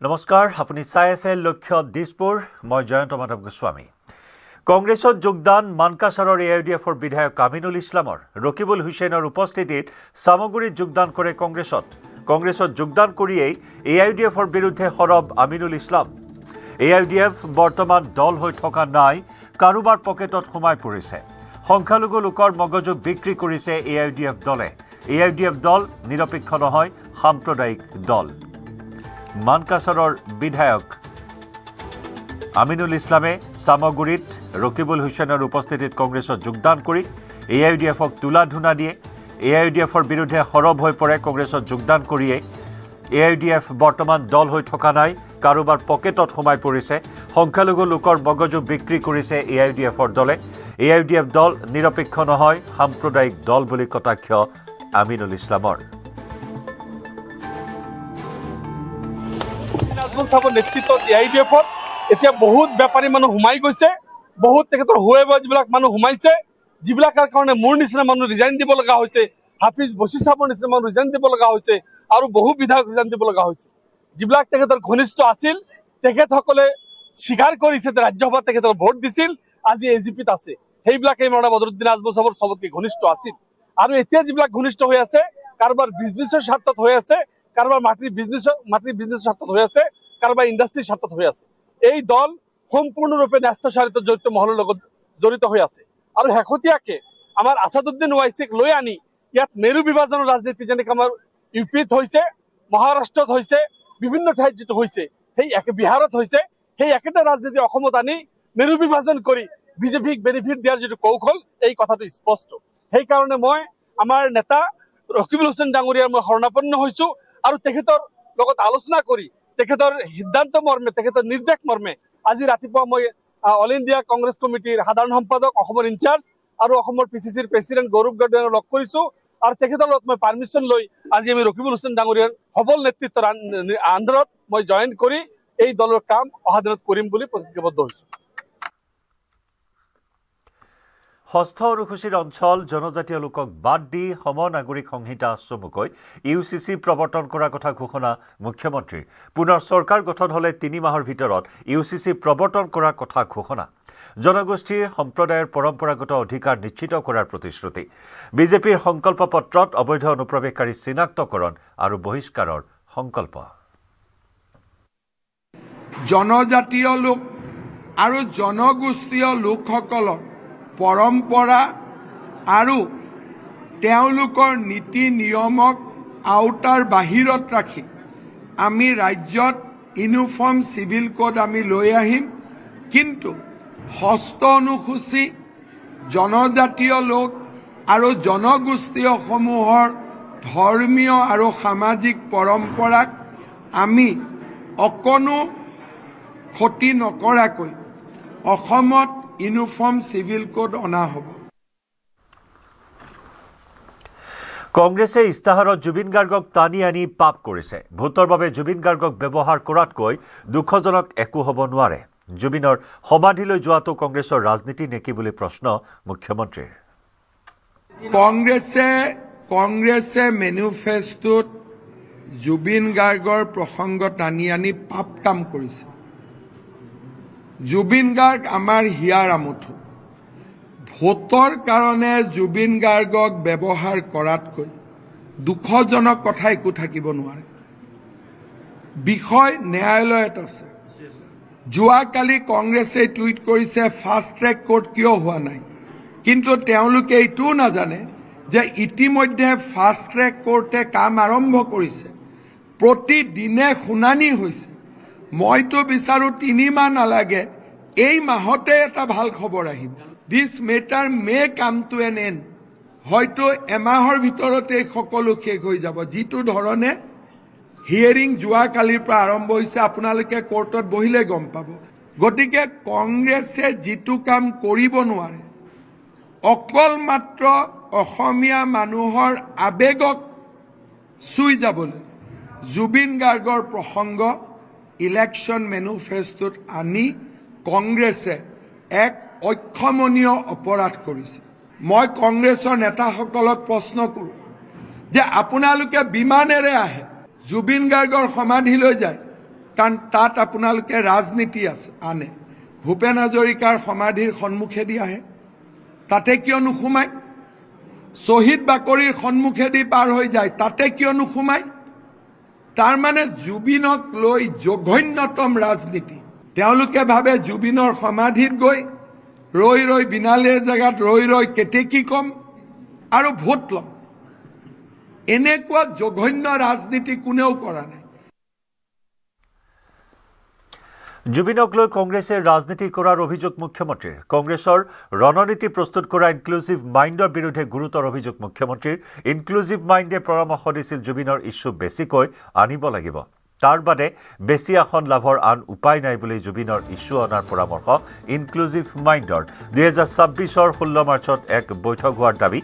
নমস্কাৰ, আপুনি চাই আছে লক্ষ্য দিছপুৰ। মই জয়ন্ত মাধৱ গোস্বামী। কংগ্ৰেছত যোগদান মানকাছাৰৰ AIUDFৰ বিধায়ক আমিনুল ইছলামৰ। ৰকিবুল হুছেইনৰ উপস্থিতিত সামগুৰিত যোগদান কৰে কংগ্ৰেছত যোগদান কৰিয়েই AIUDFৰ বিৰুদ্ধে সৰব আমিনুল ইছলাম। AIUDF বৰ্তমান দল হৈ থকা নাই, কাৰোবাৰ পকেটত সোমাই পৰিছে। সংখ্যালঘু লোকৰ মগজু বিক্ৰী কৰিছে AIUDF দলে। AIUDF দল নিৰপেক্ষ নহয়, সাম্প্ৰদায়িক দল। মানকাছাৰৰ বিধায়ক আমিনুল ইছলামে সামগুৰিত ৰকিবুল হুছেইনৰ উপস্থিতিত কংগ্ৰেছত যোগদান কৰি AIUDFক তোলা ধুনা দিয়ে। AIUDFৰ বিৰুদ্ধে সৰব হৈ পৰে। কংগ্ৰেছত যোগদান কৰিয়ে AIUDF বৰ্তমান দল হৈ থকা নাই, কাৰোবাৰ পকেটত সোমাই পৰিছে। সংখ্যালঘু লোকৰ মগজু বিক্ৰী কৰিছে AIUDFৰ দলে। AIUDF দল নিৰপেক্ষ নহয়, সাম্প্ৰদায়িক দল বুলি কটাক্ষ আমিনুল ইছলামৰ। নেতৃত্বত AIUDFত এতিয়া বহুত বেপাৰী মানুহ সোমাই গৈছে, বহুত তেখেতৰ হুৱেবাজ বিলাক মানুহ সোমাইছে, যিবিলাকৰ কাৰণে মোৰ নিচিনা মানুহ ৰিজাইন দিব লগা হৈছে, হাফিজ বশিৰ সাহেবৰ নিচিনা মানুহ ৰিজাইন দিব লগা হৈছে, আৰু বহু বিধায়ক ৰিজাইন দিব লগা হৈছে। যিবিলাক তেখেতৰ ঘনিষ্ঠ আছিল, তেখেতসকলে স্বীকাৰ কৰিছে যে ৰাজ্যসভাত তেখেতৰ ভোট দিছিল, আজি AGPত আছে। সেইবিলাকে মৌলানা বদৰুদ্দিন আজমল সাহেবৰ চবতকে ঘনিষ্ঠ আছিল। আৰু এতিয়া যিবিলাক ঘনিষ্ঠ হৈ আছে, কাৰোবাৰ বিজনেছৰ স্বাৰ্থত হৈ আছে, কাৰোবাৰ মাটিৰ বিজনেছৰ স্বাৰ্থত হৈ আছে, কাৰোবাৰ ইণ্ডাষ্ট্ৰিৰ স্বাৰ্থত হৈ আছে। এই দল সম্পূৰ্ণৰূপে ন্যস্তচালিত জড়িত মহলৰ লগত জড়িত হৈ আছে। আৰু শেহতীয়াকে আমাৰ আছাদুদ্দিন ওৱাইচিক লৈ আনি ইয়াত মেৰু বিভাজনৰ ৰাজনীতি যেনেকৈ আমাৰ UPত হৈছে, মহাৰাষ্ট্ৰত হৈছে, বিভিন্ন ঠাইত যিটো হৈছে, সেই বিহাৰত হৈছে, সেই একেটা ৰাজনীতি অসমত আনি মেৰু বিভাজন কৰি বিজেপিক বেনিফিট দিয়াৰ যিটো কৌশল, এই কথাটো স্পষ্ট। সেইকাৰণে মই আমাৰ নেতা ৰকিবুল হুছেইন ডাঙৰীয়াৰ মই শৰণাপন্ন হৈছো, আৰু তেখেতৰ লগত আলোচনা কৰি তেখেতৰ সিদ্ধান্ত মৰ্মে, তেখেতৰ নিৰ্দেশ মৰ্মে আজি ৰাতিপুৱা মই অল ইণ্ডিয়া কংগ্ৰেছ কমিটিৰ সাধাৰণ সম্পাদক, অসমৰ ইনচাৰ্জ আৰু অসমৰ PCCৰ প্ৰেচিডেণ্ট গৌৰৱ গগৈক লগ কৰিছো, আৰু তেখেতৰ লগত মই পাৰ্মিশ্যন লৈ আজি আমি ৰকিবুল হুছেইন ডাঙৰীয়াৰ সবল নেতৃত্বৰ আণ্ডাৰত মই জইন কৰি এই দলৰ কাম অহা দিনত কৰিম বুলি প্ৰতিজ্ঞাবদ্ধ হৈছো। ষষ্ঠ অনুসূচীৰ অঞ্চল জনজাতীয় লোকক বাদ দি সমনাগৰিক সংহিতা চমুকৈ UCC প্ৰৱৰ্তন কৰাৰ কথা ঘোষণা মুখ্যমন্ত্ৰীৰ। পুনৰ চৰকাৰ গঠন হ'লে 3 মাহৰ ভিতৰত UCC প্ৰৱৰ্তন কৰাৰ কথা ঘোষণা। জনগোষ্ঠীৰ সম্প্ৰদায়ৰ পৰম্পৰাগত অধিকাৰ নিশ্চিত কৰাৰ প্ৰতিশ্ৰুতি। বিজেপিৰ সংকল্প পত্ৰত অবৈধ অনুপ্ৰৱেশকাৰী চিনাক্তকৰণ আৰু বহিষ্কাৰৰ সংকল্প। জনজাতীয় লোক আৰু জনগোষ্ঠীয় লোকসকলৰ পৰম্পৰা আৰু তেওঁলোকৰ নীতি নিয়মক আওতাৰ বাহিৰত ৰাখি আমি ৰাজ্যত ইউনিফৰ্ম চিভিল কোড আমি লৈ আহিম। কিন্তু ষষ্ঠ অনুসূচী জনজাতীয় লোক আৰু জনগোষ্ঠীয়সমূহৰ ধৰ্মীয় আৰু সামাজিক পৰম্পৰাক আমি অকণো ক্ষতি নকৰাকৈ অসমত ইউনিফৰ্ম চিভিল কোড অনা হ'ব। কংগ্ৰেছে ইস্তাহাৰত জুবিন গাৰ্গক টানি আনি পাপ কৰিছে। ভোটৰ বাবে জুবিন গাৰ্গক ব্যৱহাৰ কৰাতকৈ দুখজনক একো হ'ব নোৱাৰে। জুবিনৰ সমাধিলৈ যোৱাটো কংগ্ৰেছৰ ৰাজনীতি নেকি বুলি প্ৰশ্ন মুখ্যমন্ত্ৰীৰ। কংগ্ৰেছে মেনিফেষ্টোত জুবিন গাৰ্গৰ প্ৰসংগ টানি আনি পাপ কাম কৰিছে। জুবিন গাৰ্গ আমাৰ হিয়াৰ আমঠু। ভোটৰ কাৰণে জুবিন গাৰ্গক ব্যৱহাৰ কৰাতকৈ দুখজনক কথা একো থাকিব নোৱাৰে। বিষয় ন্যায়ালয়ত আছে। যোৱাকালি কংগ্ৰেছে টুইট কৰিছে ফাষ্ট ট্ৰেক কোৰ্ট কিয় হোৱা নাই, কিন্তু তেওঁলোকে এইটোও নাজানে যে ইতিমধ্যে ফাষ্ট ট্ৰেক কোৰ্টে কাম আৰম্ভ কৰিছে। প্ৰতিদিনে শুনানি হৈছে। মইতো বিচাৰো 3 মাহ নালাগে, এই মাহতে এটা ভাল খবৰ আহিব। দিছ matter May come to N and. হয়তো এমাহৰ ভিতৰতে সকলো শেষ হৈ যাব। যিটো ধৰণে হিয়াৰিং যোৱাকালিৰ পৰা আৰম্ভ হৈছে, আপোনালোকে কোৰ্টত বহিলে গম পাব। গতিকে কংগ্ৰেছে যিটো কাম কৰিব নোৱাৰে, অকল মাত্ৰ অসমীয়া মানুহৰ আৱেগক চুই যাবলৈ জুবিন গাৰ্গৰ প্ৰসংগ ইলেকশ্যন মেনিফেষ্টোত আনি কংগ্ৰেছে এক অক্ষমনীয় অপৰাধ কৰিছে। মই কংগ্ৰেছৰ নেতাসকলক প্ৰশ্ন কৰোঁ যে আপোনালোকে বিমানেৰে আহে, জুবিন গাৰ্গৰ সমাধিলৈ যায়, কাৰণ তাত আপোনালোকে ৰাজনীতি আনে ভূপেন হাজৰিকাৰ সমাধিৰ সন্মুখেদি আহে তাতে কিয় নোসোমায় শ্বহীদ বাকৰিৰ সন্মুখেদি পাৰ হৈ যায় তাতে কিয় নোসোমায় তাৰ মানে জুবিনক লৈ জঘন্যতম ৰাজনীতি তেওঁলোকে ভাবে জুবিনৰ সমাধিত গৈ ৰৈ ৰৈ বিনালেৰ জেগাত ৰৈ কেতেকী কম আৰু ভোট ল'ম এনেকুৱা জঘন্য ৰাজনীতি কোনেও কৰা নাই জুবিনক লৈ কংগ্ৰেছে ৰাজনীতি কৰাৰ অভিযোগ মুখ্যমন্ত্ৰীৰ কংগ্ৰেছৰ ৰণনীতি প্ৰস্তুত কৰা ইনক্লুচিভ মাইণ্ডৰ বিৰুদ্ধে গুৰুতৰ অভিযোগ মুখ্যমন্ত্ৰীৰ ইনক্লুচিভ মাইণ্ডে পৰামৰ্শ দিছিল জুবিনৰ ইছ্যু বেছিকৈ আনিব লাগিব তাৰ বাদে বেছি আসন লাভৰ আন উপায় নাই বুলি জুবিনৰ ইছ্যু অনাৰ পৰামৰ্শ ইনক্লুচিভ মাইণ্ডৰ 2026 16 মাৰ্চত এক বৈঠক হোৱাৰ দাবী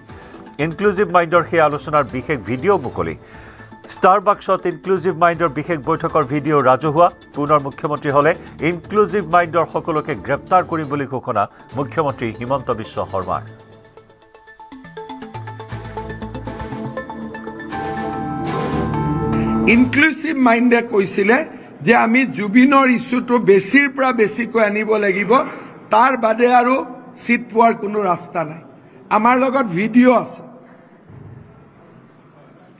ইনক্লুচিভ মাইণ্ডৰ সেই আলোচনাৰ বিশেষ ভিডিঅ' মুকলি ষ্টাৰবাক্সত ইনক্লুচিভ মাইণ্ডৰ বিশেষ বৈঠকৰ ভিডিঅ' ৰাজহুৱা পুনৰ মুখ্যমন্ত্ৰী হলে ইনক্লুচিভ মাইণ্ডৰ সকলোকে গ্ৰেপ্তাৰ কৰিম বুলি ঘোষণা মুখ্যমন্ত্ৰী হিমন্ত বিশ্ব শৰ্মাৰ ইনক্লুচিভ মাইণ্ডে কৈছিলে যে আমি জুবিনৰ ইছ্যুটো বেছিৰ পৰা বেছিকৈ আনিব লাগিব তাৰ বাদে আৰু চিট পোৱাৰ কোনো ৰাস্তা নাই আমাৰ লগত ভিডিঅ' আছে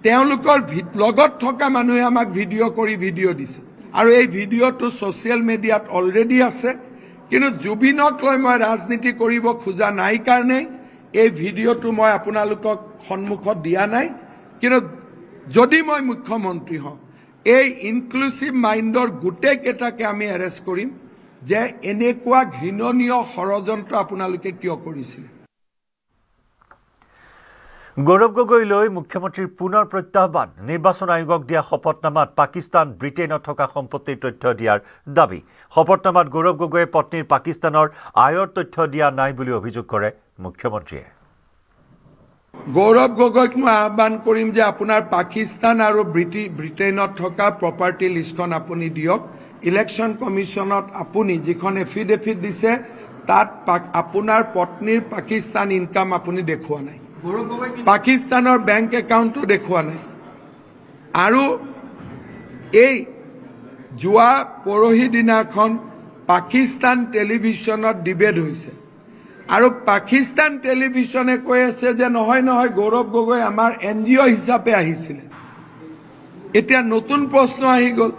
তেওঁলোকৰ লগত থকা মানুহে আমাক ভিডিঅ' কৰি ভিডিঅ' দিছে আৰু এই ভিডিঅ'টো ছ'চিয়েল মিডিয়াত অলৰেডি আছে কিন্তু জুবিনক লৈ মই ৰাজনীতি কৰিব খোজা নাই কাৰণে এই ভিডিঅ'টো মই আপোনালোকক সন্মুখত দিয়া নাই কিন্তু যদি মই মুখ্যমন্ত্ৰী হওঁ এই ইনক্লুচিভ মাইণ্ডৰ গোটেইকেইটাকে আমি এৰেষ্ট কৰিম যে এনেকুৱা ঘৃণনীয় ষড়যন্ত্ৰ আপোনালোকে কিয় কৰিছিল গৌৰৱ গগৈলৈ মুখ্যমন্ত্ৰীৰ পুনৰ প্ৰত্যাহ্বান নিৰ্বাচন আয়োগক দিয়া শপতনামাত পাকিস্তান ব্ৰিটেইনত থকা সম্পত্তিৰ তথ্য দিয়াৰ দাবী শপতনামাত গৌৰৱ গগৈয়ে পত্নীৰ পাকিস্তানৰ আয়ৰ তথ্য দিয়া নাই বুলি অভিযোগ কৰে মুখ্যমন্ত্ৰীয়ে গৌৰৱ গগৈক মই আহ্বান কৰিম যে আপোনাৰ পাকিস্তান আৰু ব্ৰিটেইনত থকা প্ৰপাৰ্টি লিষ্টখন আপুনি দিয়ক ইলেকশ্যন কমিশ্যনত আপুনি যিখন এফিডেভিট দিছে তাত আপোনাৰ পত্নীৰ পাকিস্তান ইনকাম আপুনি দেখুওৱা নাই পাকিস্তানৰ বেংক একাউণ্টটো দেখুওৱা নাই আৰু এই যোৱা পৰহি দিনাখন পাকিস্তান টেলিভিশ্যনত ডিবেট হৈছে আৰু পাকিস্তান টেলিভিশ্যনে কৈ আছে যে নহয় গৌৰৱ গগৈ আমাৰ NGO হিচাপে আহিছিলে এতিয়া নতুন প্ৰশ্ন আহি গ'ল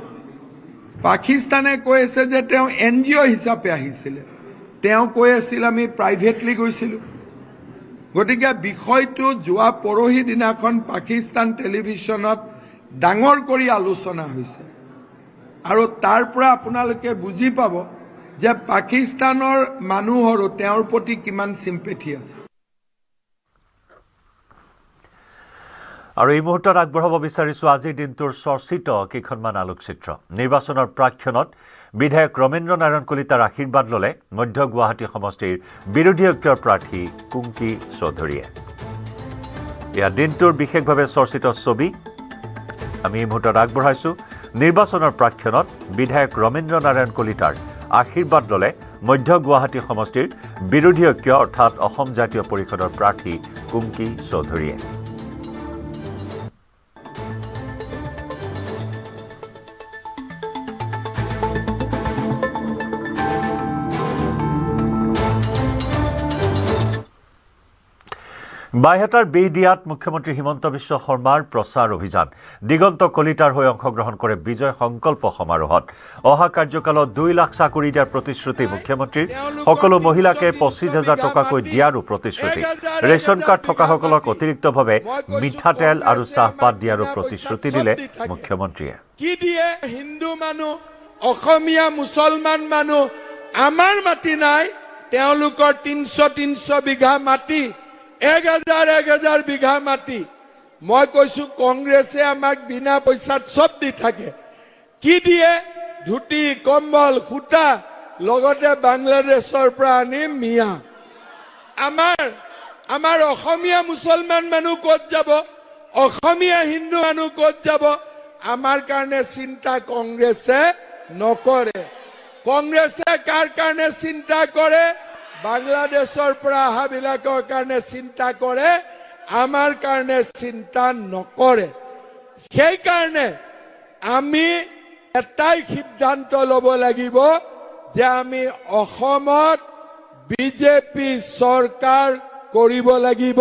পাকিস্তানে কৈ আছে যে তেওঁ NGO হিচাপে আহিছিলে তেওঁ কৈ আছিল আমি প্ৰাইভেটলি গৈছিলোঁ গতিকে বিষয়টো যোৱা পৰহি দিনাখন পাকিস্তান টেলিভিশ্যনত ডাঙৰ কৰি আলোচনা হৈছে আৰু তাৰ পৰা আপোনালোকে বুজি পাব যে পাকিস্তানৰ মানুহৰো তেওঁৰ প্ৰতি কিমান সিম্পেথি আছে আৰু এই মুহূৰ্তত আগবঢ়াব বিচাৰিছো আজিৰ দিনটোৰ চৰ্চিত কেইখনমান আলোকচিত্ৰ নিৰ্বাচনৰ প্ৰাক্ষণত বিধায়ক ৰমেন্দ্ৰ নাৰায়ণ কলিতাৰ আশীৰ্বাদ ললে মধ্য গুৱাহাটী সমষ্টিৰ বিৰোধী ঐক্যৰ প্ৰাৰ্থী কুংকি চৌধুৰীয়ে এয়া দিনটোৰ বিশেষভাৱে চৰ্চিত ছবি আমি এই মুহূৰ্তত আগবঢ়াইছো নিৰ্বাচনৰ প্ৰাক্ষণত বিধায়ক ৰমেন্দ্ৰ নাৰায়ণ কলিতাৰ আশীৰ্বাদ ললে মধ্য গুৱাহাটী সমষ্টিৰ বিৰোধী ঐক্য অৰ্থাৎ অসম জাতীয় পৰিষদৰ প্ৰাৰ্থী কুংকি চৌধুৰীয়ে বাইহাটাৰ বেইদিয়াত মুখ্যমন্ত্ৰী হিমন্ত বিশ্ব শৰ্মাৰ প্ৰচাৰ অভিযান দিগন্ত কলিতাৰ হৈ অংশগ্ৰহণ কৰে বিজয় সংকল্প সমাৰোহত অহা কাৰ্যকালত 2 লাখ চাকৰি দিয়াৰ প্ৰতিশ্ৰুতি মুখ্যমন্ত্ৰীৰ সকলো মহিলাকে 25,000 টকাকৈ দিয়াৰো প্ৰতিশ্ৰুতি ৰেচন কাৰ্ড থকাসকলক অতিৰিক্তভাৱে মিঠাতেল আৰু চাহপাত দিয়াৰো প্ৰতিশ্ৰুতি দিলে মুখ্যমন্ত্ৰীয়ে কি দিয়ে হিন্দু মানুহ অসমীয়া মুছলমান মানুহ আমাৰ মাটি নাই তেওঁলোকৰ 300 বিঘা মাটি 1000 বিঘা মাটি মই কৈছো কংগ্ৰেছে আমাক বিনা পইচাত সব দি থাকে কি দিয়ে ধুতি কম্বল খুটা লগতে বাংলাদেশৰ পৰা আনি মিয়া আমাৰ অসমীয়া মুছলমান মানুহ ক'ত যাব অসমীয়া হিন্দু মানুহ ক'ত যাব আমাৰ কাৰণে চিন্তা কংগ্ৰেছে নকৰে কংগ্ৰেছে কাৰ কাৰণে চিন্তা কৰে বাংলাদেশৰ পৰা অহা বিলাকৰ কাৰণে চিন্তা কৰে আমাৰ কাৰণে চিন্তা নকৰে সেই কাৰণে আমি এটাই সিদ্ধান্ত ল'ব লাগিব যে আমি অসমত বিজেপি চৰকাৰ কৰিব লাগিব।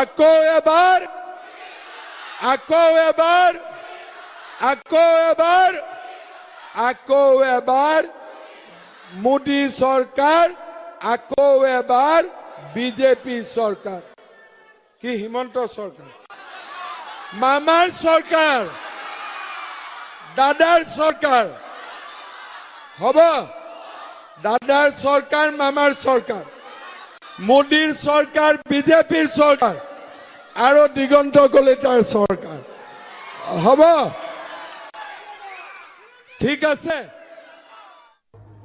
আকৌ এবাৰ মোদী চৰকাৰ, আকৌ এবাৰ বিজেপি চৰকাৰ। কি হিমন্ত চৰকাৰ, মামাৰ চৰকাৰ, দাদাৰ চৰকাৰ হ'ব? দাদাৰ চৰকাৰ, মামাৰ চৰকাৰ, মোদীৰ চৰকাৰ, বিজেপিৰ চৰকাৰ আৰু দিগন্ত কলিতাৰ চৰকাৰ হ'ব? ঠিক আছে।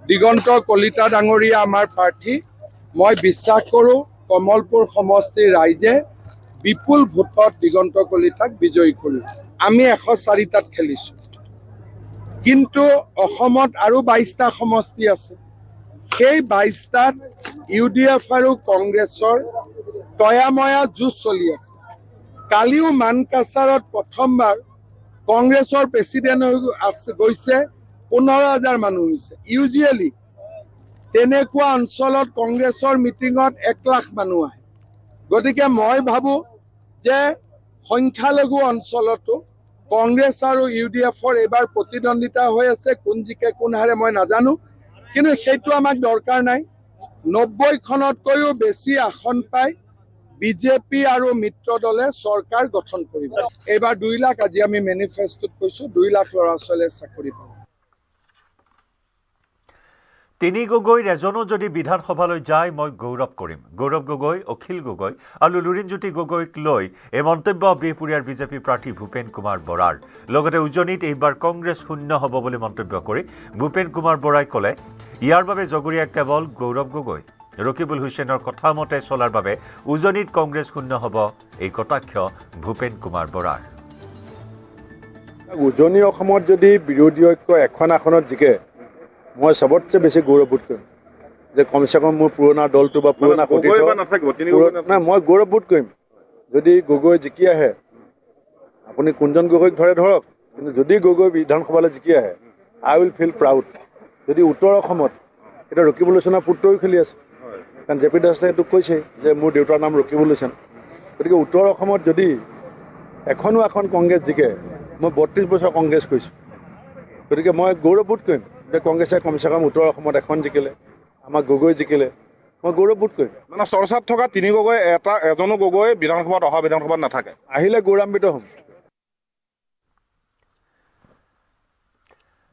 দিগন্ত কলিতা ডাঙৰীয়া আমাৰ প্ৰাৰ্থী। মই বিশ্বাস কৰোঁ কমলপুৰ সমষ্টিৰ ৰাইজে বিপুল ভোটত দিগন্ত কলিতাক বিজয়ী কৰিব। আমি 104টাত খেলিছোঁ, কিন্তু অসমত আৰু 22টা সমষ্টি আছে। সেই 22টাত UDF আৰু কংগ্ৰেছৰ তয়াময়া যুঁজ চলি আছে। কালিও মানকাছাৰত প্ৰথমবাৰ কংগ্ৰেছৰ প্ৰেচিডেণ্ট গৈছে, 15,000 মানুহ হৈছে। ইউজুৱেলি তেনেকুৱা অঞ্চলত কংগ্ৰেছৰ মিটিঙত 1 লাখ মানুহ আহে। গতিকে মই ভাবোঁ যে সংখ্যালঘু অঞ্চলতো কংগ্ৰেছ আৰু UDFৰ এইবাৰ প্ৰতিদ্বন্দ্বিতা হৈ আছে। কোন জিকে কোন হাৰে মই নাজানো, কিন্তু সেইটো আমাক দৰকাৰ নাই। 90খনতকৈও বেছি আসন পাই বিজেপি আৰু মিত্ৰ দলে চৰকাৰ গঠন কৰিব। এইবাৰ 2 লাখ, আজি আমি মেনিফেষ্টোত কৈছোঁ 2 লাখ ল'ৰা ছোৱালীয়ে চাকৰি পাব। তিনি গগৈৰ এজনো যদি বিধানসভালৈ যায় মই গৌৰৱ কৰিম। গৌৰৱ গগৈ, অখিল গগৈ আৰু লুৰিণজ্যোতি গগৈক লৈ এই মন্তব্য বিহপুৰীয়াৰ বিজেপি প্ৰাৰ্থী ভূপেন কুমাৰ বৰাৰ। লগতে উজনিত এইবাৰ কংগ্ৰেছ শূন্য হ'ব বুলি মন্তব্য কৰি ভূপেন কুমাৰ বৰাই ক'লে, ইয়াৰ বাবে জগৰীয়া কেৱল গৌৰৱ গগৈ। ৰকিবুল হুছেইনৰ কথা মতে চলাৰ বাবে উজনিত কংগ্ৰেছ শূন্য হ'ব, এই কটাক্ষ ভূপেন কুমাৰ বৰাৰ। উজনি অসমত যদি বিৰোধী ঐক্য এখন আসনত জিকে, মই চবতছে বেছি গৌৰৱবোধ কৰিম যে কমচে কম মোৰ পুৰণা দলটো বা পুৰণা নাই, মই গৌৰৱবোধ কৰিম যদি গগৈ জিকি আহে। আপুনি কোনজন গগৈক ধৰে ধৰক, কিন্তু যদি গগৈ বিধানসভালৈ জিকি আহে, আই উইল ফিল প্ৰাউড। যদি উত্তৰ অসমত এতিয়া ৰকিবুল হুছেইনৰ পুত্ৰও খেলি আছে, কাৰণ জে পি দাসে এইটো কৈছে যে মোৰ দেউতাৰ নাম ৰকিবুল হুছেইন। গতিকে উত্তৰ অসমত যদি এখনো এখন কংগ্ৰেছ জিকে, মই 32 বছৰ কংগ্ৰেছ কৰিছোঁ, গতিকে মই গৌৰৱবোধ কৰিম যে কংগ্ৰেছে কমচে কম উত্তৰ অসমত এখন জিকিলে, আমাৰ গগৈ জিকিলে, মই গৌৰৱবোধ কৰিম। মানে চৰ্চাত থকা তিনি গগৈ এজনো গগৈ বিধানসভাত অহা বিধানসভাত নাথাকে, আহিলে গৌৰৱান্বিত হ'ম।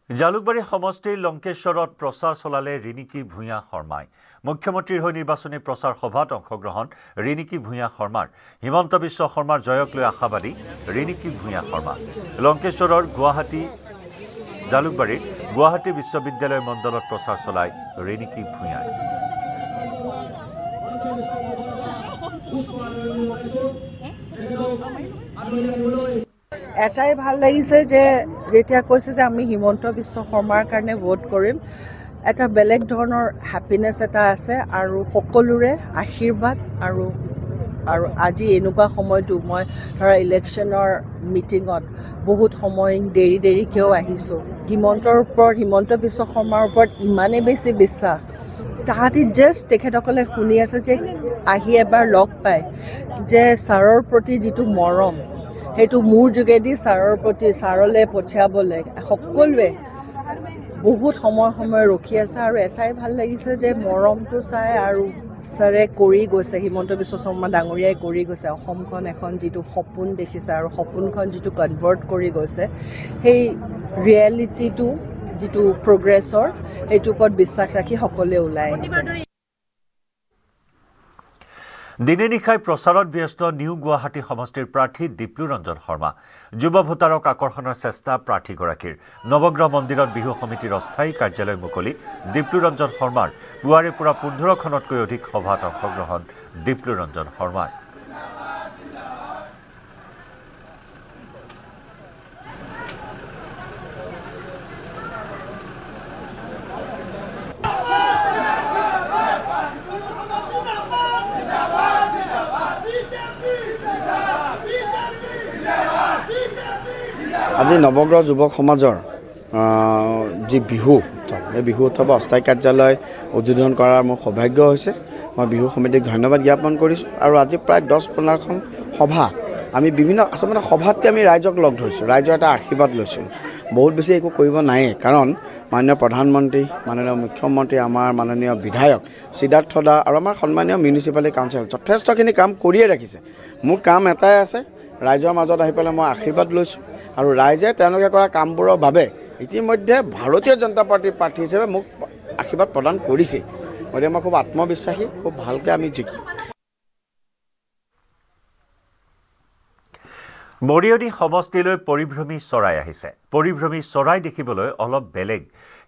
জালুকবাৰী সমষ্টিৰ লংকেশ্বৰত প্ৰচাৰ চলালে ৰিণিকী ভূঞা শৰ্মাই। মুখ্যমন্ত্ৰীৰ হৈ নিৰ্বাচনী প্ৰচাৰ সভাত অংশগ্ৰহণ ৰিণিকী ভূঞা শৰ্মাৰ। হিমন্ত বিশ্ব শৰ্মাৰ জয়ক লৈ আশাবাদী ৰিণিকী ভূঞা শৰ্মা। লংকেশ্বৰৰ জালুকবাৰীৰ গুৱাহাটী বিশ্ববিদ্যালয় মণ্ডলত প্ৰচাৰ চলায় ৰিণিকী ভূঞাই। এটাই ভাল লাগিছে যে যেতিয়া কৈছে যে আমি হিমন্ত বিশ্ব শৰ্মাৰ কাৰণে ভোট কৰিম, এটা বেলেগ ধৰণৰ হেপিনেছ এটা আছে আৰু সকলোৰে আশীৰ্বাদ আৰু আজি এনেকুৱা সময়টো মই ধৰা ইলেকশ্যনৰ মিটিঙত বহুত সময় দেৰিকেও আহিছোঁ। হিমন্ত বিশ্ব শৰ্মাৰ ওপৰত ইমানেই বেছি বিশ্বাস, তাহাঁতি জাষ্ট তেখেতসকলে শুনি আছে যে আহি এবাৰ লগ পায়, যে ছাৰৰ প্ৰতি যিটো মৰম সেইটো মোৰ যোগেদি ছাৰলৈ পঠিয়াবলৈ সকলোৱে বহুত সময় ৰখি আছে। আৰু এটাই ভাল লাগিছে যে মৰমটো চাই আৰু ছাৰে কৰি গৈছে, হিমন্ত বিশ্ব শৰ্মা ডাঙৰীয়াই কৰি গৈছে, অসমখন এখন যিটো সপোন দেখিছে আৰু সপোনখন যিটো কনভাৰ্ট কৰি গৈছে, সেই ৰিয়েলিটিটো যিটো প্ৰগ্ৰেছৰ সেইটোৰ ওপৰত বিশ্বাস ৰাখি সকলোৱে ওলাই আহিছে। দিনে নিশাই প্ৰচাৰত ব্যস্ত নিউ গুৱাহাটী সমষ্টিৰ প্ৰাৰ্থী দীপ্লু ৰঞ্জন শৰ্মা। যুৱ ভোটাৰক আকৰ্ষণৰ চেষ্টা প্ৰাৰ্থীগৰাকীৰ। নৱগ্ৰহ মন্দিৰত বিহু সমিতিৰ অস্থায়ী কাৰ্যালয় মুকলি দীপ্লু ৰঞ্জন শৰ্মাৰ। পুৱাৰে পৰা 15খনতকৈ অধিক সভাত অংশগ্ৰহণ দীপ্লু ৰঞ্জন শৰ্মাৰ। আজি নৱগ্ৰহ যুৱক সমাজৰ যি বিহু উৎসৱ এই বিহু উৎসৱৰ অস্থায়ী কাৰ্যালয় উদ্বোধন কৰাৰ মোৰ সৌভাগ্য হৈছে মই বিহু সমিতিক ধন্যবাদ জ্ঞাপন কৰিছোঁ আৰু আজি প্ৰায় 10-15খন সভা আমি বিভিন্ন আচলতে সভাতকৈ আমি ৰাইজক লগ ধৰিছোঁ ৰাইজৰ এটা আশীৰ্বাদ লৈছোঁ বহুত বেছি একো কৰিব নায়েই কাৰণ মাননীয় প্ৰধানমন্ত্ৰী মাননীয় মুখ্যমন্ত্ৰী আমাৰ মাননীয় বিধায়ক সিদ্ধাৰ্থ দা আৰু আমাৰ সন্মানীয় মিউনিচিপালিটি কাউন্সিল যথেষ্টখিনি কাম কৰিয়ে ৰাখিছে মোৰ কাম এটাই আছে ৰাইজৰ মাজত আহি পেলাই মই আশীৰ্বাদ লৈছোঁ আৰু ৰাইজে তেওঁলোকে কৰা কামবোৰৰ বাবে ইতিমধ্যে ভাৰতীয় জনতা পাৰ্টিৰ প্ৰাৰ্থী হিচাপে মোক আশীৰ্বাদ প্ৰদান কৰিছে গতিকে মই খুব আত্মবিশ্বাসী খুব ভালকৈ আমি জিকিম মৰিয়নি সমষ্টিলৈ পৰিভ্ৰমী চৰাই আহিছে পৰিভ্ৰমী চৰাই দেখিবলৈ অলপ বেলেগ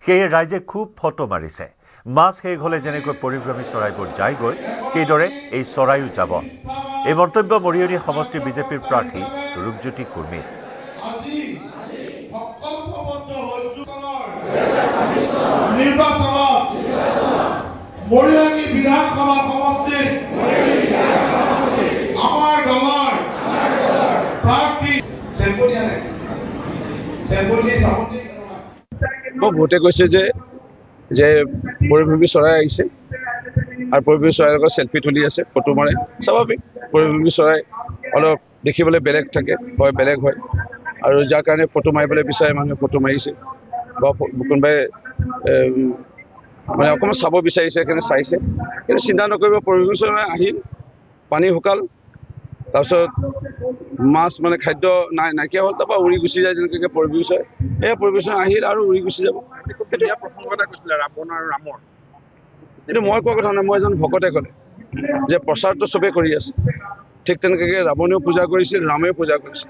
সেয়ে ৰাইজে খুব ফটো মাৰিছে মাছ শেষ হ'লে যেনেকৈ পৰিভ্ৰমী চৰাইবোৰ যায়গৈ সেইদৰে এই চৰাইও যাব এই মন্তব্য মৰিয়নি সমষ্টি বিজেপিৰ প্ৰাৰ্থী ৰূপজ্যোতি কুৰ্মীৰ মৰিয়নি বিধানসভা সমষ্টিত আমাৰ দলৰ প্ৰাৰ্থী ভোটে কৈছে যে পৰিভ্ৰমী চৰাই আহিছে আৰু পৰিভ্ৰমী চৰাইৰ লগত চেলফি তুলি আছে ফটো মাৰে স্বাভাৱিক পৰিভ্ৰমী চৰাই অলপ দেখিবলৈ বেলেগ থাকে হয় বেলেগ হয় আৰু যাৰ কাৰণে ফটো মাৰিবলৈ বিচাৰে মানুহে ফটো মাৰিছে বা কোনোবাই মানে অকণমান চাব বিচাৰিছে সেইকাৰণে চাইছে কিন্তু চিন্তা নকৰিব পৰিভ্ৰমী চৰাই আহিল পানী শুকাল তাৰপিছত মাছ মানে খাদ্য নাইকিয়া হ'ল তাৰপৰা উৰি গুচি যায় যেনেকৈ পৰিভ্ৰমী চৰাই এই পৰিভ্ৰমী চৰাই আহিল আৰু উৰি গুচি যাব সেইটো প্ৰসংগ এটা কৈছিলে ৰাৱণ আৰু ৰামৰ কিন্তু মই কোৱা কথা নাই মই এজন ভকতে ক'লে যে প্ৰচাৰটো চবেই কৰি আছে ঠিক তেনেকৈ ৰাৱণেও পূজা কৰিছিল ৰামেও পূজা কৰিছিল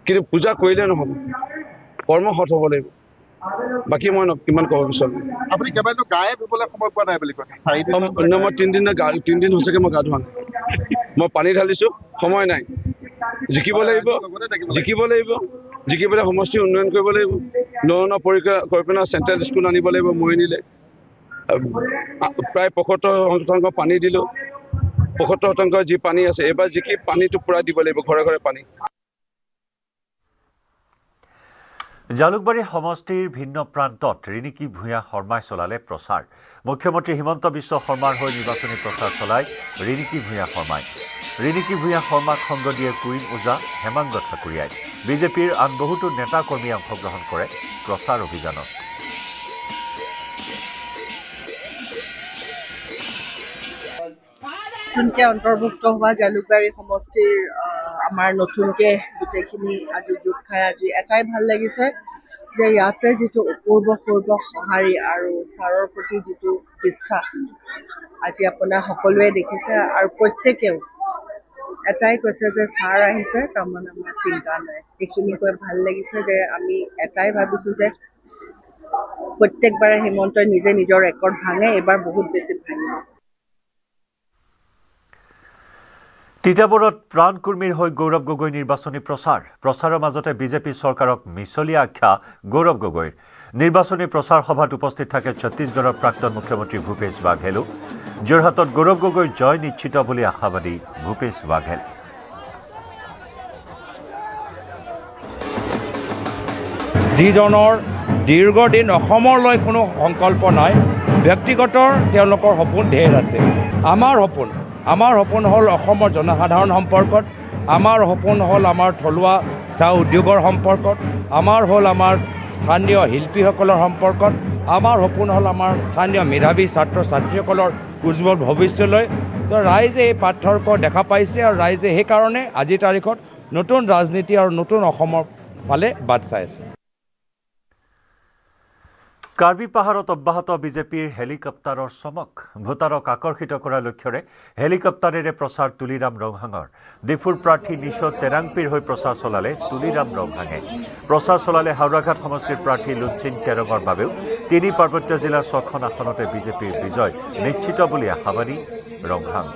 কিন্তু পূজা কৰিলে নহ'ব কৰ্ম সৎ হ'ব লাগিব বাকী মই কিমান ক'ব বিচাৰোঁ আপুনি কেইবাদিনো গায়ে ধুবলৈ সময় পোৱা নাই বুলি কৈছে 4 দিন মই 3 দিন হৈছেগৈ মই গা ধোৱা নাই মই পানী ঢালিছোঁ সময় নাই জিকিব লাগিব জিকিবলৈ সমষ্টি উন্নয়ন কৰিব লাগিব পৰিকল্পনা চেণ্ট্ৰেল স্কুল আনিব লাগিব মৰিয়নিলে প্ৰায় 75% পানী দিলোঁ 75% যি পানী আছে এইবাৰ জিকি পানীটো পূৰা দিব লাগিব ঘৰে ঘৰে পানী জালুকবাৰী সমষ্টিৰ ভিন্ন প্ৰান্তত ৰিণিকী ভূঞা শৰ্মাই চলালে প্ৰচাৰ মুখ্যমন্ত্ৰী হিমন্ত বিশ্ব শৰ্মাৰ হৈ নিৰ্বাচনী প্ৰচাৰ চলায় ৰিণিকী ভূঞা শৰ্মাই ৰিণিকী ভূঞা শৰ্মাক সংগ দিয়ে কুইন ওজা হেমাংগ ঠাকুৰীয়াই বিজেপিৰ আন বহুতো নেতা কৰ্মীয়ে অংশগ্ৰহণ কৰে প্ৰচাৰ অভিযানত নতুনকে অন্তৰ্ভুক্ত হোৱা জালুকবাৰী সমষ্টিৰ আমাৰ নতুনকে গোটেইখিনি আজি গোট খাই আজি এটাই ভাল লাগিছে যে ইয়াতে যিটো অপূৰ্ব সঁহাৰি আৰু ছাৰৰ প্ৰতি যিটো বিশ্বাস আজি আপোনাৰ সকলোৱে দেখিছে আৰু প্ৰত্যেকেও এটাই কৈছে যে ছাৰ আহিছে তাৰমানে আমাৰ চিন্তা নাই এইখিনি কৈ ভাল লাগিছে যে আমি এটাই ভাবিছোঁ যে প্ৰত্যেকবাৰে হিমন্তই নিজে নিজৰ ৰেকৰ্ড ভাঙে এইবাৰ বহুত বেছি ভাঙিব তিতাবৰত প্ৰাণ কুৰ্মীৰ হৈ গৌৰৱ গগৈ নিৰ্বাচনী প্ৰচাৰৰ মাজতে বিজেপি চৰকাৰক মিছলীয়া আখ্যা গৌৰৱ গগৈৰ নিৰ্বাচনী প্ৰচাৰ সভাত উপস্থিত থাকে ছত্তীশগড়ৰ প্ৰাক্তন মুখ্যমন্ত্ৰী ভূপেশ বাঘেলো যোৰহাটত গৌৰৱ গগৈৰ জয় নিশ্চিত বুলি আশাবাদী ভূপেশ বাঘেল যিজনৰ দীৰ্ঘদিন অসমলৈ কোনো সংকল্প নাই ব্যক্তিগত তেওঁলোকৰ সপোন ঢেৰ আছে আমাৰ সপোন হ'ল অসমৰ জনসাধাৰণ সম্পৰ্কত আমাৰ সপোন হ'ল আমাৰ থলুৱা চাহ উদ্যোগৰ সম্পৰ্কত আমাৰ হ'ল আমাৰ স্থানীয় শিল্পীসকলৰ সম্পৰ্কত আমাৰ সপোন হ'ল আমাৰ স্থানীয় মেধাৱী ছাত্ৰ ছাত্ৰীসকলৰ উজ্জ্বল ভৱিষ্যতলৈ তো ৰাইজে এই পাৰ্থক্য দেখা পাইছে আৰু ৰাইজে সেইকাৰণে আজিৰ তাৰিখত নতুন ৰাজনীতি আৰু নতুন অসমৰ ফালে বাট চাই আছে কাৰ্বি পাহাৰত অব্যাহত বিজেপিৰ হেলিকপ্টাৰৰ চমক ভোটাৰক আকৰ্ষিত কৰাৰ লক্ষ্যৰে হেলিকপ্টাৰেৰে প্ৰচাৰ তুলিৰাম ৰংহাঙৰ ডিফুৰ প্ৰাৰ্থী নিশো তেৰাংপিৰ হৈ প্ৰচাৰ চলালে তুলিৰাম ৰংহাঙে প্ৰচাৰ চলালে হাওৰাঘাট সমষ্টিৰ প্ৰাৰ্থী লুনচিন তেৰঙৰ বাবেও 3 পাৰ্বত্য জিলাৰ 6খন আসনতে বিজেপিৰ বিজয় নিশ্চিত বুলি আশাবাদী ৰংহাং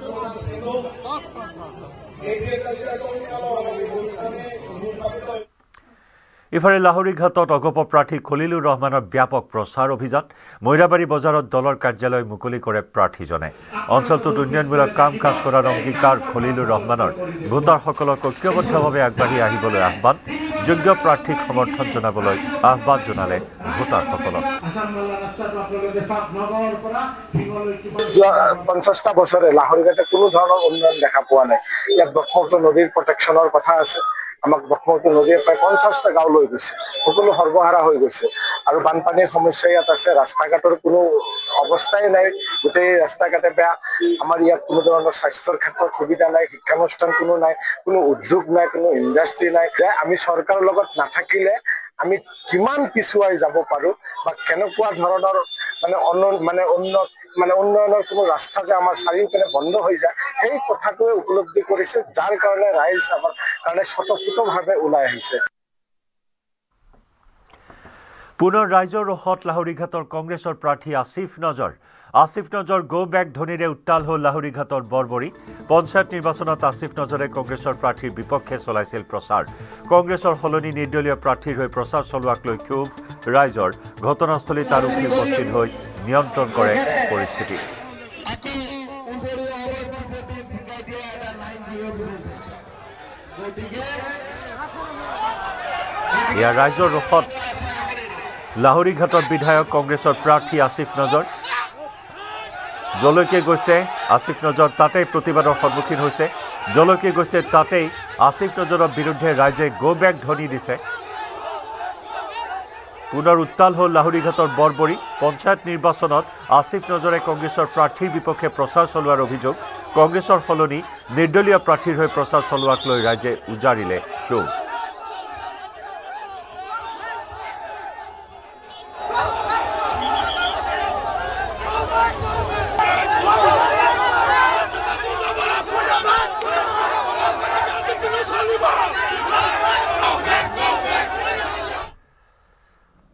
ইফালে লাহৰীঘাটত অগপ প্ৰাৰ্থী খলিলুৰ ৰহমানৰ ব্যাপক প্ৰচাৰ অভিযান মৈৰাবাৰী বজাৰত দলৰ কাৰ্যালয় মুকলি কৰে প্ৰাৰ্থীজনে অঞ্চলটোত উন্নয়নমূলক কাম কাজ কৰাৰ অংগীকাৰ খলিলুৰ ৰহমানৰ ভোটাৰসকলক ঐক্যবদ্ধভাৱে আগবাঢ়ি আহিবলৈ আহ্বান যোগ্য প্ৰাৰ্থীক সমৰ্থন জনাবলৈ আহ্বান জনালে ভোটাৰসকলক। যোৱা 50টা বছৰে লাহৰীঘাটে কোনো ধৰণৰ উন্নয়ন দেখা পোৱা নাই। ইয়াত ব্ৰহ্মপুত্ৰ নদীৰ প্ৰটেকশ্যনৰ কথা আছে। আমাক ব্ৰহ্মপুত্ৰ নদীয়ে প্ৰায় 50টা গাঁও লৈ গৈছে, সকলো সৰ্বহাৰা হৈ গৈছে। আৰু বানপানীৰ সমস্যা ইয়াত আছে। ৰাস্তা ঘাটৰ কোনো অৱস্থাই নাই, গোটেই ৰাস্তা ঘাটে বেয়া। আমাৰ ইয়াত কোনো ধৰণৰ স্বাস্থ্যৰ ক্ষেত্ৰত সুবিধা নাই, শিক্ষানুষ্ঠান কোনো নাই, কোনো উদ্যোগ নাই, কোনো ইণ্ডাষ্ট্ৰি নাই। যে আমি চৰকাৰৰ লগত নাথাকিলে আমি কিমান পিছুৱাই যাব পাৰো বা কেনেকুৱা ধৰণৰ উন্নয়নৰ কোনো ৰাস্তা যে আমাৰ চাৰিওপিনে বন্ধ হৈ যায়, সেই কথাটোৱে উপলব্ধি কৰিছে, যাৰ কাৰণে ৰাইজ আমাৰ কাৰণে স্বতঃস্ফূৰ্তভাৱে ওলাই আহিছে। পুনৰ ৰাইজৰ ৰোষত লাহৰীঘাটৰ কংগ্ৰেছৰ প্ৰাৰ্থী আসিফ নজৰ গো বেক ধ্বনিৰে উত্তাল হ'ল লাহৰীঘাটৰ বৰবৰী। পঞ্চায়ত নিৰ্বাচনত আসিফ নজৰে কংগ্ৰেছৰ প্ৰাৰ্থীৰ বিপক্ষে চলাইছিল প্ৰচাৰ। কংগ্ৰেছৰ সলনি নিৰ্দলীয় প্ৰাৰ্থীৰ হৈ প্ৰচাৰ চলোৱাক লৈ ক্ষোভ ৰাইজৰ। ঘটনাস্থলীত আৰক্ষী উপস্থিত হৈ নিয়ন্ত্ৰণ কৰে পৰিস্থিতি। এয়া ৰাইজৰ ৰোষত লাহৰীঘাটৰ বিধায়ক কংগ্ৰেছৰ প্ৰাৰ্থী আসিফ নজৰ। যলৈকে গৈছে আসিফ নজৰ তাতেই প্ৰতিবাদৰ সন্মুখীন হৈছে। যলৈকে গৈছে তাতেই আসিফ নজৰৰ বিৰুদ্ধে ৰাইজে গো বেক ধ্বনি দিছে। পুনৰ উত্তাল হ'ল লাহৰীঘাটৰ বৰবৰী। পঞ্চায়ত নিৰ্বাচনত আসিফ নজৰে কংগ্ৰেছৰ প্ৰাৰ্থীৰ বিপক্ষে প্ৰচাৰ চলোৱাৰ অভিযোগ। কংগ্ৰেছৰ সলনি নিৰ্দলীয় প্ৰাৰ্থীৰ হৈ প্ৰচাৰ চলোৱাক লৈ ৰাইজে উজাৰিলে ক্ষোভ।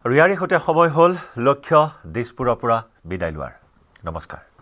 আৰু ইয়াৰে সৈতে সময় হ'ল লক্ষ্য দিছপুৰৰ পৰা বিদায় লোৱাৰ। নমস্কাৰ।